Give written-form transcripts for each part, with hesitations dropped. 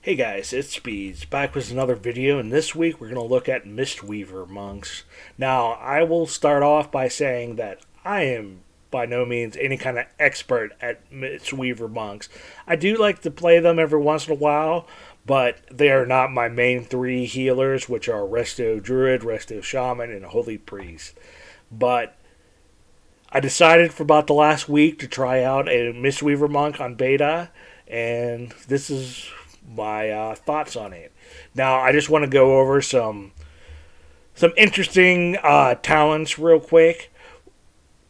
Hey guys, it's Speeds, back with another video, and this week we're going to look at Mistweaver monks. Now, I will start off by saying that I am by no means any kind of expert at Mistweaver monks. I do like to play them every once in a while, but they are not my main three healers, which are Resto Druid, Resto Shaman, and Holy Priest. But I decided for about the last week to try out a Mistweaver monk on beta, and this is my thoughts on it. Now, I just want to go over some interesting talents real quick.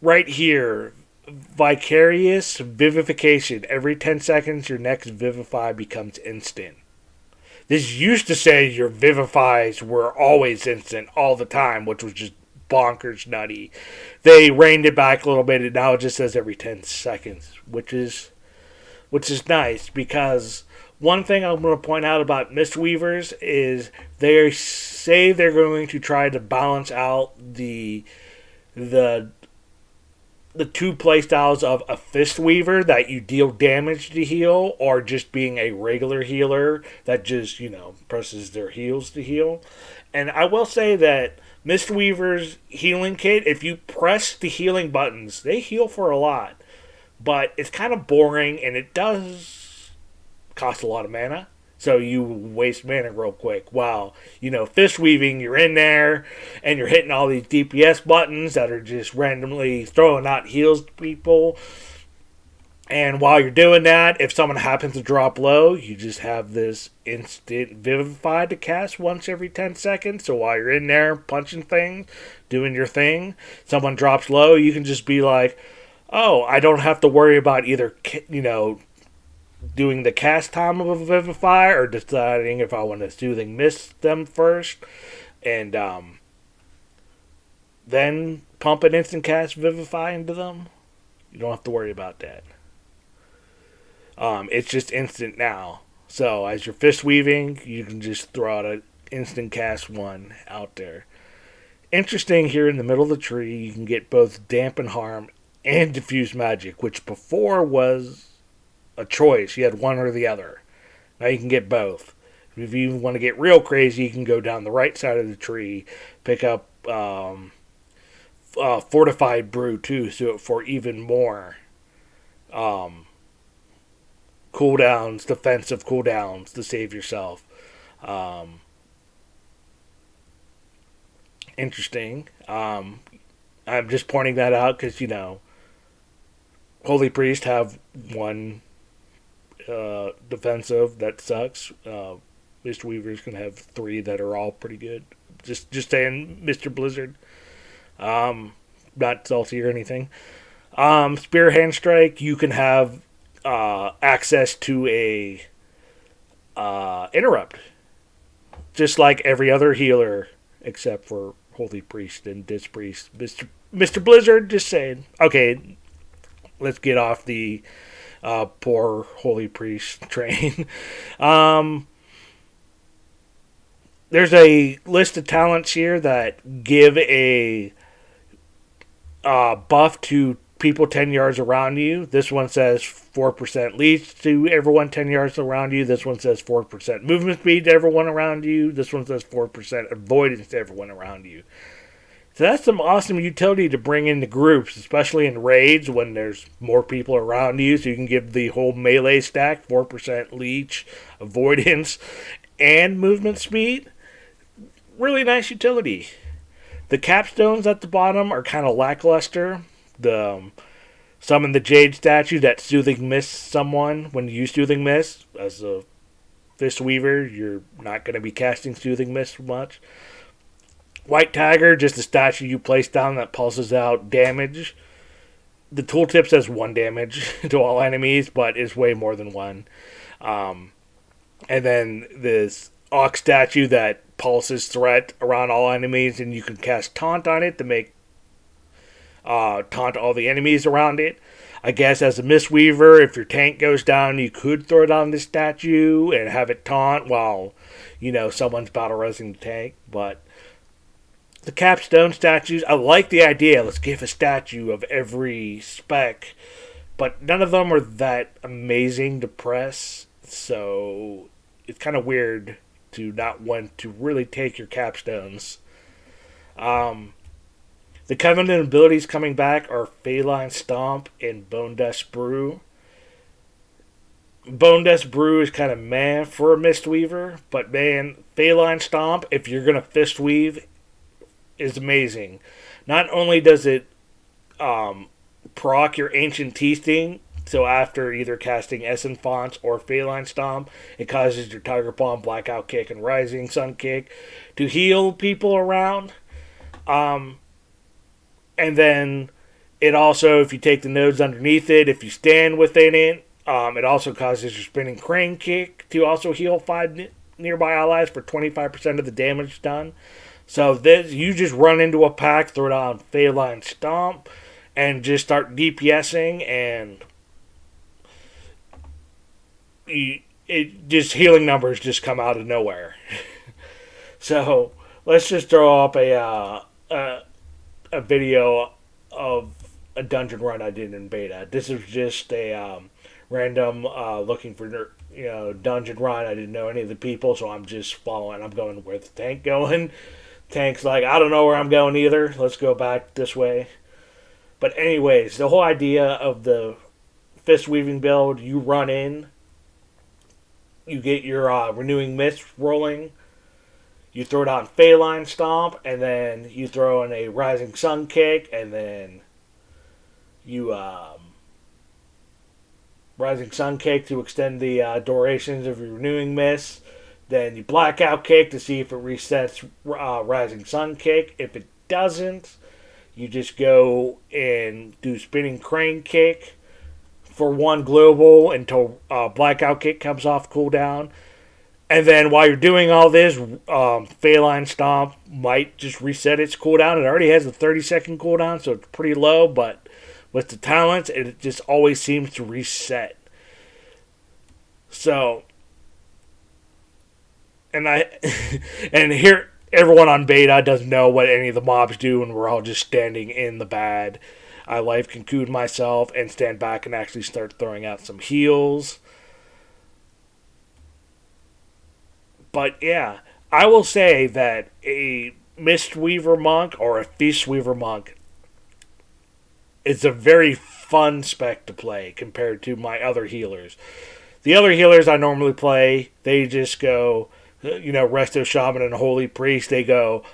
Right here, Vicarious Vivification. Every 10 seconds, your next Vivify becomes instant. This used to say your Vivifies were always instant all the time, which was just bonkers nutty. They reined it back a little bit, and now it just says every 10 seconds, which is nice, because one thing I'm going to point out about Mistweavers is they say they're going to try to balance out the two playstyles of a Fistweaver that you deal damage to heal, or just being a regular healer that just, presses their heals to heal. And I will say that Mistweaver's healing kit, if you press the healing buttons, they heal for a lot. But it's kind of boring, and it does cost a lot of mana, so you waste mana real quick. While, Fistweaving, you're in there, and you're hitting all these DPS buttons that are just randomly throwing out heals to people. And while you're doing that, if someone happens to drop low, you just have this instant Vivify to cast once every 10 seconds. So while you're in there punching things, doing your thing, someone drops low, you can just be like, oh, I don't have to worry about either, doing the cast time of a Vivify or deciding if I want to Soothing Mist them first, and then pump an instant cast Vivify into them. You don't have to worry about that. It's just instant now. So as you're Fistweaving, you can just throw out an instant cast one out there. Interesting, here in the middle of the tree, you can get both Dampen Harm and Diffuse Magic, which before was a choice. You had one or the other. Now you can get both. If you want to get real crazy, you can go down the right side of the tree, pick up Fortified Brew too, so for even more cooldowns, defensive cooldowns to save yourself. Interesting. I'm just pointing that out because, Holy Priest have one defensive that sucks. Mistweavers can have three that are all pretty good. Just saying, Mr. Blizzard. Not salty or anything. Spear Hand Strike, you can have access to a interrupt, just like every other healer except for Holy Priest and Disc Priest. Mr. Blizzard, just saying. Okay, let's get off the poor Holy Priest train. There's a list of talents here that give a buff to people 10 yards around you. This one says 4% leech to everyone 10 yards around you. This one says 4% movement speed to everyone around you. This one says 4% avoidance to everyone around you. So that's some awesome utility to bring into groups, especially in raids when there's more people around you, so you can give the whole melee stack 4% leech, avoidance, and movement speed. Really nice utility. The capstones at the bottom are kind of lackluster. Summon the Jade statue that Soothing Mist someone. When you use Soothing Mist, as a Fistweaver, you're not going to be casting Soothing Mist much. White Tiger, just a statue you place down that pulses out damage. The tooltip says 1 damage to all enemies, but it's way more than 1. And then this Ox statue that pulses threat around all enemies, and you can cast Taunt on it to make taunt all the enemies around it. I guess as a Mistweaver, if your tank goes down, you could throw it on the statue and have it taunt while, someone's battle resing the tank, but the capstone statues, I like the idea. Let's give a statue of every spec, but none of them are that amazing to press. So it's kind of weird to not want to really take your capstones. The Covenant abilities coming back are Feline Stomp and Bone Dust Brew. Bone Dust Brew is kind of meh for a Mistweaver, but man, Feline Stomp, if you're going to Fist Weave, is amazing. Not only does it proc your Ancient Teasing, so after either casting Essence Fonts or Feline Stomp, it causes your Tiger Palm, Blackout Kick, and Rising Sun Kick to heal people around. And then it also, if you take the nodes underneath it, if you stand within it, it also causes your Spinning Crane Kick to also heal 5 nearby allies for 25% of the damage done. So this, you just run into a pack, throw down Feline Stomp, and just start DPSing, and healing numbers just come out of nowhere. So let's just throw up a video of a dungeon run I did in beta. This is just a random looking for dungeon run. I didn't know any of the people, so I'm just following. I'm going where the tank going. Tank's like, I don't know where I'm going either. Let's go back this way. But anyways, the whole idea of the Fistweaving build, you run in, you get your Renewing Mist rolling, you throw down Feline Stomp, and then you throw in a Rising Sun Kick, and then you Rising Sun Kick to extend the durations of your Renewing Mist. Then you Blackout Kick to see if it resets Rising Sun Kick. If it doesn't, you just go and do Spinning Crane Kick for 1 global until Blackout Kick comes off cooldown. And then while you're doing all this, Feline Stomp might just reset its cooldown. It already has a 30-second cooldown, so it's pretty low, but with the talents, it just always seems to reset. So, and here, everyone on beta doesn't know what any of the mobs do, and we're all just standing in the bad. I life cocoon myself and stand back and actually start throwing out some heals. But yeah, I will say that a Mistweaver monk or a Fistweaver monk is a very fun spec to play compared to my other healers. The other healers I normally play, they just go, Resto Shaman and Holy Priest, they go,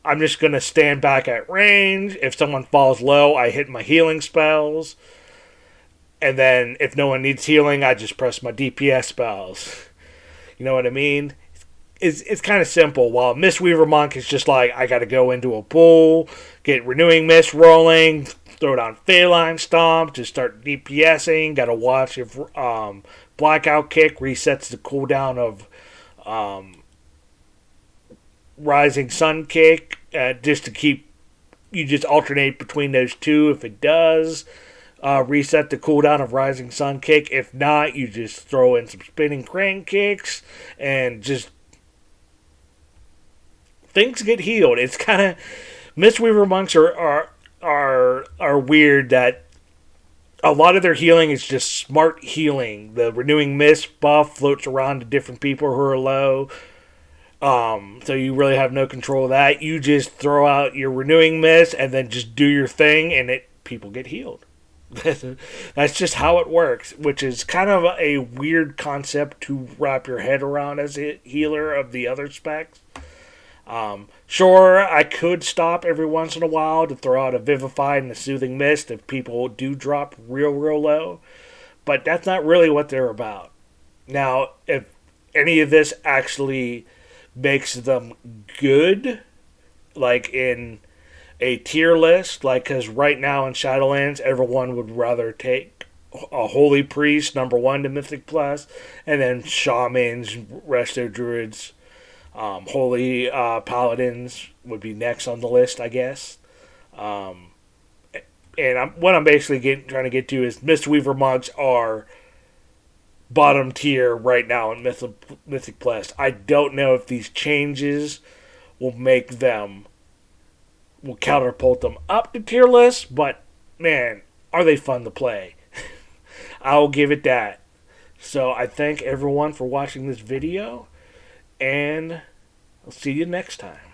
I'm just going to stand back at range. If someone falls low, I hit my healing spells. And then if no one needs healing, I just press my DPS spells. You know what I mean? It's kind of simple. While Mistweaver Monk is just like, I got to go into a pool, get Renewing Mist rolling, throw down Feline Stomp, just start DPSing. Got to watch if Blackout Kick resets the cooldown of Rising Sun Kick, just to keep, you just alternate between those two. If it does, reset the cooldown of Rising Sun Kick. If not, you just throw in some Spinning Crane Kicks, and just things get healed. It's kind of, Mistweaver monks are weird that a lot of their healing is just smart healing. The Renewing Mist buff floats around to different people who are low. So you really have no control of that. You just throw out your Renewing Mist and then just do your thing, and people get healed. That's just how it works, which is kind of a weird concept to wrap your head around as a healer of the other specs. Sure, I could stop every once in a while to throw out a Vivified and a Soothing Mist if people do drop real low, but that's not really what they're about. Now, if any of this actually makes them good, like in a tier list, like, because right now in Shadowlands, everyone would rather take a Holy Priest, number 1 to Mythic Plus, and then Shamans, Resto Druids, Holy Paladins would be next on the list, I guess. And what I'm basically trying to get to is Mistweaver monks are bottom tier right now in Mythic Plus. I don't know if these changes will counterpult them up to tier list, but man, are they fun to play. I'll give it that. So I thank everyone for watching this video, and I'll see you next time.